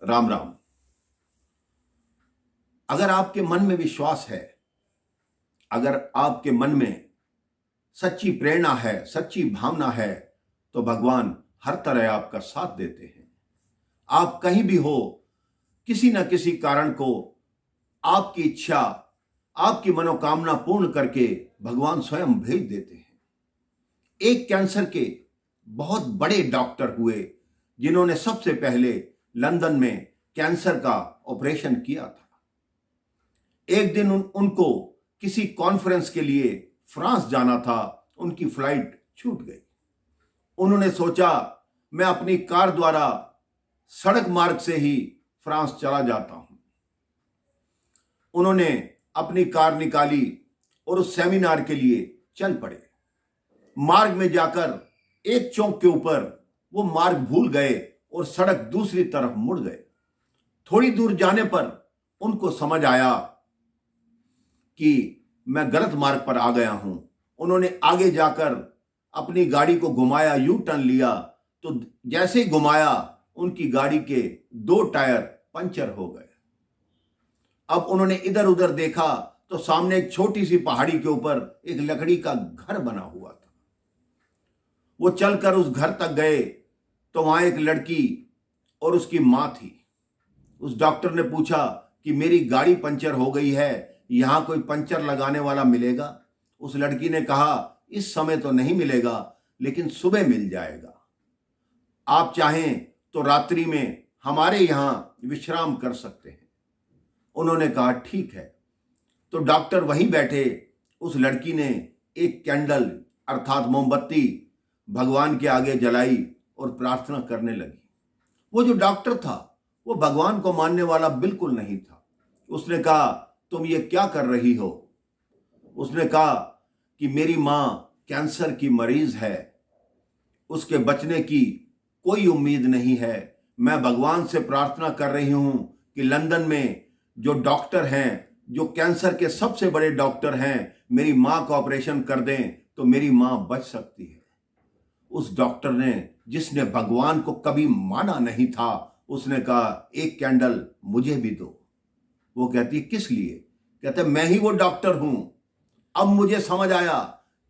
राम राम। अगर आपके मन में विश्वास है, अगर आपके मन में सच्ची प्रेरणा है, सच्ची भावना है, तो भगवान हर तरह आपका साथ देते हैं। आप कहीं भी हो, किसी न किसी कारण को आपकी इच्छा, आपकी मनोकामना पूर्ण करके भगवान स्वयं भेज देते हैं। एक कैंसर के बहुत बड़े डॉक्टर हुए जिन्होंने सबसे पहले लंदन में कैंसर का ऑपरेशन किया था। एक दिन उनको किसी कॉन्फ्रेंस के लिए फ्रांस जाना था, उनकी फ्लाइट छूट गई। उन्होंने सोचा मैं अपनी कार द्वारा सड़क मार्ग से ही फ्रांस चला जाता हूं। उन्होंने अपनी कार निकाली और उस सेमिनार के लिए चल पड़े। मार्ग में जाकर एक चौक के ऊपर वो मार्ग भूल गए और सड़क दूसरी तरफ मुड़ गए। थोड़ी दूर जाने पर उनको समझ आया कि मैं गलत मार्ग पर आ गया हूं। उन्होंने आगे जाकर अपनी गाड़ी को घुमाया, यू टर्न लिया, तो जैसे ही घुमाया उनकी गाड़ी के 2 टायर पंचर हो गए। अब उन्होंने इधर उधर देखा तो सामने एक छोटी सी पहाड़ी के ऊपर एक लकड़ी का घर बना हुआ था। वो चलकर उस घर तक गए तो वहां एक लड़की और उसकी मां थी। उस डॉक्टर ने पूछा कि मेरी गाड़ी पंचर हो गई है, यहां कोई पंचर लगाने वाला मिलेगा? उस लड़की ने कहा इस समय तो नहीं मिलेगा, लेकिन सुबह मिल जाएगा। आप चाहें तो रात्रि में हमारे यहां विश्राम कर सकते हैं। उन्होंने कहा ठीक है। तो डॉक्टर वहीं बैठे। उस लड़की ने एक कैंडल अर्थात मोमबत्ती भगवान के आगे जलाई और प्रार्थना करने लगी। वो जो डॉक्टर था वो भगवान को मानने वाला बिल्कुल नहीं था। उसने कहा तुम ये क्या कर रही हो? उसने कहा कि मेरी मां कैंसर की मरीज है, उसके बचने की कोई उम्मीद नहीं है। मैं भगवान से प्रार्थना कर रही हूं कि लंदन में जो डॉक्टर हैं, जो कैंसर के सबसे बड़े डॉक्टर हैं, मेरी मां का ऑपरेशन कर दें तो मेरी मां बच सकती है। उस डॉक्टर ने, जिसने भगवान को कभी माना नहीं था, उसने कहा एक कैंडल मुझे भी दो। वो कहती किस लिए? कहते मैं ही वो डॉक्टर हूं। अब मुझे समझ आया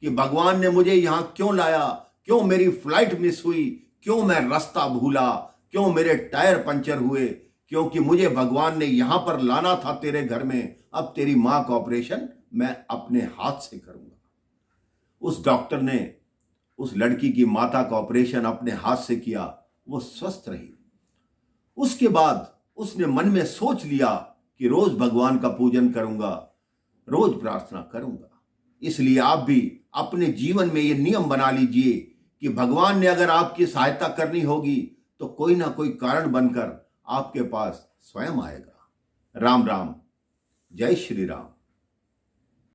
कि भगवान ने मुझे यहां क्यों लाया, क्यों मेरी फ्लाइट मिस हुई, क्यों मैं रास्ता भूला, क्यों मेरे टायर पंचर हुए, क्योंकि मुझे भगवान ने यहां पर लाना था तेरे घर में। अब तेरी मां का ऑपरेशन मैं अपने हाथ से करूंगा। उस डॉक्टर ने उस लड़की की माता का ऑपरेशन अपने हाथ से किया, वो स्वस्थ रही। उसके बाद उसने मन में सोच लिया कि रोज भगवान का पूजन करूंगा, रोज प्रार्थना करूंगा। इसलिए आप भी अपने जीवन में ये नियम बना लीजिए कि भगवान ने अगर आपकी सहायता करनी होगी तो कोई ना कोई कारण बनकर आपके पास स्वयं आएगा। राम राम, जय श्री राम।